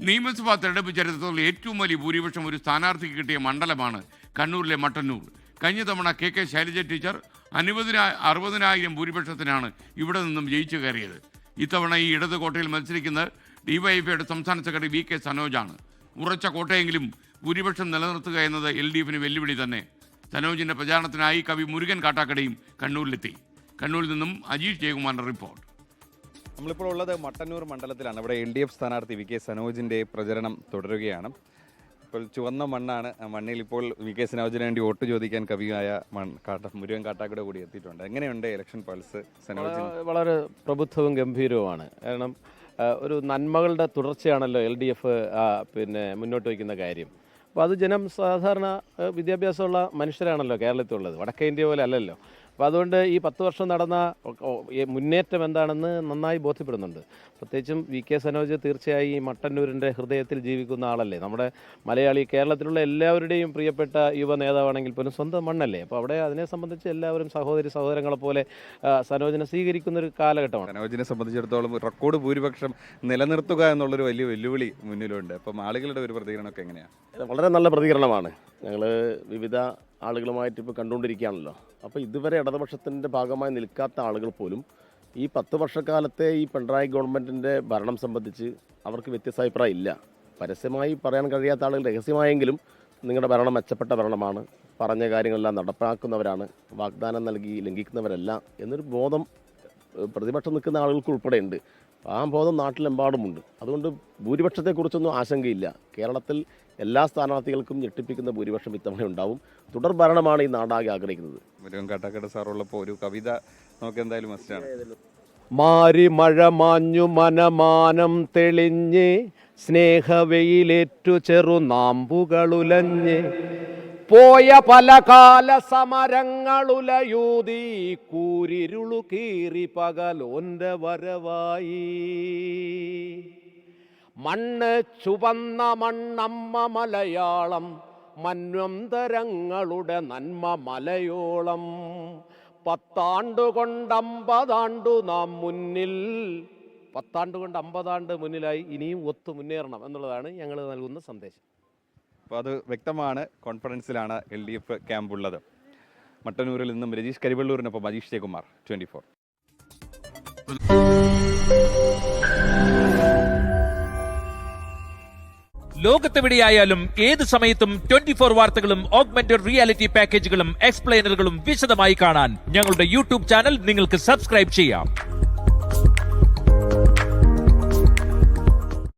നിയമസഭാ തെരഞ്ഞെടുപ്പ് ചരിത്രത്തിൽ ഏറ്റവും വലിയ ഭൂരിപക്ഷം ഒരു സ്ഥാനാർത്ഥിക്ക് കിട്ടിയ മണ്ഡലമാണ് കണ്ണൂരിലെ മട്ടന്നൂർ. കഴിഞ്ഞ തവണ കെ ശൈലജ ടീച്ചർ 60,000 ഭൂരിപക്ഷത്തിനാണ് ഇവിടെ നിന്നും ജയിച്ചു കയറിയത്. ഇത്തവണ ഈ ഇടത് കോട്ടയിൽ മത്സരിക്കുന്നത് ഡിവൈഎഫ്ഐയുടെ സംസ്ഥാന സെക്രട്ടറി വി കെ സനോജാണ്. ഉറച്ച കോട്ടയെങ്കിലും ഭൂരിപക്ഷം നിലനിർത്തുക എന്നത് LDFന് വെല്ലുവിളി തന്നെ. സനോജിന്റെ പ്രചാരണത്തിനായി കവി മുരുകൻ കാട്ടാക്കടയും കണ്ണൂരിലെത്തി. കണ്ണൂരിൽ നിന്നും അജീഷ് ജയകുമാറിന്റെ റിപ്പോർട്ട്. നമ്മളിപ്പോൾ ഉള്ളത് മട്ടന്നൂർ മണ്ഡലത്തിലാണ്. അവിടെ LDF സ്ഥാനാർത്ഥി വി കെ സനോജിൻ്റെ പ്രചരണം തുടരുകയാണ്. ഇപ്പോൾ ചുവന്ന മണ്ണാണ്. മണ്ണിൽ ഇപ്പോൾ വി കെ സനോജിന് വേണ്ടി വോട്ട് ചോദിക്കാൻ കവിയായ മുരുകൻ കാട്ടാക്കട കൂടി എത്തിയിട്ടുണ്ട്. എങ്ങനെയുണ്ട് ഇലക്ഷൻ പൾസ് സനോജിന്? വളരെ പ്രബുദ്ധവും ഗംഭീരവുമാണ്. കാരണം ഒരു നന്മകളുടെ തുടർച്ചയാണല്ലോ LDF മുന്നോട്ട് വയ്ക്കുന്ന കാര്യം. അപ്പോൾ അത് ജനം സാധാരണ വിദ്യാഭ്യാസമുള്ള മനുഷ്യരാണല്ലോ കേരളത്തിലുള്ളത്, വടക്കേ ഇന്ത്യ പോലെ അല്ലല്ലോ. അപ്പോൾ അതുകൊണ്ട് ഈ 10 വർഷം നടന്ന മുന്നേറ്റം എന്താണെന്ന് നന്നായി ബോധ്യപ്പെടുന്നുണ്ട്. പ്രത്യേകിച്ചും വി കെ സനോജ് തീർച്ചയായും ഈ മട്ടന്നൂരിൻ്റെ ഹൃദയത്തിൽ ജീവിക്കുന്ന ആളല്ലേ. നമ്മുടെ മലയാളി കേരളത്തിലുള്ള എല്ലാവരുടെയും പ്രിയപ്പെട്ട യുവ നേതാവാണെങ്കിൽ പോലും സ്വന്തം മണ്ണല്ലേ. അപ്പോൾ അവിടെ അതിനെ സംബന്ധിച്ച് എല്ലാവരും സഹോദരങ്ങളെ പോലെ സനോജിനെ സ്വീകരിക്കുന്നൊരു കാലഘട്ടമാണ്. സനോജിനെ സംബന്ധിച്ചിടത്തോളം റെക്കോർഡ് ഭൂരിപക്ഷം നിലനിർത്തുക എന്നുള്ളൊരു വലിയ വെല്ലുവിളി മുന്നിലുണ്ട്. അപ്പം ആളുകളുടെ ഒരു പ്രതികരണമൊക്കെ എങ്ങനെയാണ്? വളരെ നല്ല പ്രതികരണമാണ്. ഞങ്ങൾ വിവിധ ആളുകളുമായിട്ട് ഇപ്പോൾ കണ്ടുകൊണ്ടിരിക്കുകയാണല്ലോ. അപ്പോൾ ഇതുവരെ ഇടതുപക്ഷത്തിൻ്റെ ഭാഗമായി നിൽക്കാത്ത ആളുകൾ പോലും ഈ 10 വർഷക്കാലത്തെ ഈ പിണറായി ഗവൺമെൻറ്റിൻ്റെ ഭരണം സംബന്ധിച്ച് അവർക്ക് വ്യത്യസ്ത അഭിപ്രായം ഇല്ല. പരസ്യമായി പറയാൻ കഴിയാത്ത ആളുകൾ രഹസ്യമായെങ്കിലും നിങ്ങളുടെ ഭരണം മെച്ചപ്പെട്ട ഭരണമാണ്, പറഞ്ഞ കാര്യങ്ങളെല്ലാം നടപ്പാക്കുന്നവരാണ്, വാഗ്ദാനം നൽകി ലംഘിക്കുന്നവരല്ല എന്നൊരു ബോധം പ്രതിപക്ഷം നിൽക്കുന്ന ആളുകൾക്ക് ഉൾപ്പെടെയുണ്ട്. ആ ബോധം നാട്ടിലെമ്പാടുമുണ്ട്. അതുകൊണ്ട് ഭൂരിപക്ഷത്തെക്കുറിച്ചൊന്നും ആശങ്കയില്ല. കേരളത്തിൽ എല്ലാ സ്ഥാനാർത്ഥികൾക്കും ഞെട്ടിപ്പിക്കുന്ന ഭൂരിപക്ഷം ഇത്തവണ ഉണ്ടാവും. തുടർ ഭരണമാണ് ഈ നാടാകെ ആഗ്രഹിക്കുന്നത്. മുരുകൻ കാട്ടാക്കട സാറുള്ളപ്പോൾ ഒരു കവിത നമുക്ക് എന്തായാലും മസ്റ്റാണ്. മാരി മഴ മാഞ്ഞു മനമാനം തെളിഞ്ഞ് സ്നേഹവെയിലേറ്റു ചെറുനാമ്പുകളുലഞ്ഞ് പോയ പല കാല സമരങ്ങളുലയൂതി കൂരിരുളു കീറി പകലോന്റെ വരവായി. മണ്ണ് ചുവന്ന മണ്ണമ്മ മലയാളം, മന്വന്തരങ്ങളുടെ നന്മ മലയോളം. 10 ആണ്ടുകൊണ്ട് 50 ആണ്ടു നാം മുന്നിൽ, 10 ആണ്ടുകൊണ്ട് 50 ആണ്ട് മുന്നിലായി ഇനിയും ഒത്തു മുന്നേറണം എന്നുള്ളതാണ് ഞങ്ങൾ നൽകുന്ന സന്ദേശം. അപ്പോൾ അത് വ്യക്തമാണ്. കോൺഫിഡൻസിലാണ് LDF ക്യാമ്പ് ഉള്ളത്. മട്ടന്നൂരിൽ നിന്നും രജീഷ് കരിവള്ളൂരിനൊപ്പം അജീഷ് ജയകുമാർ, 24. ലോകത്തെവിടെയായാലും ഏത് സമയത്തും 24 വാർത്തകളും ഓഗ്മെന്റഡ് റിയാലിറ്റി പാക്കേജുകളും എക്സ്പ്ലെയിനറുകളും വിശദമായി കാണാൻ ഞങ്ങളുടെ YouTube ചാനൽ നിങ്ങൾക്ക് സബ്സ്ക്രൈബ് ചെയ്യാം.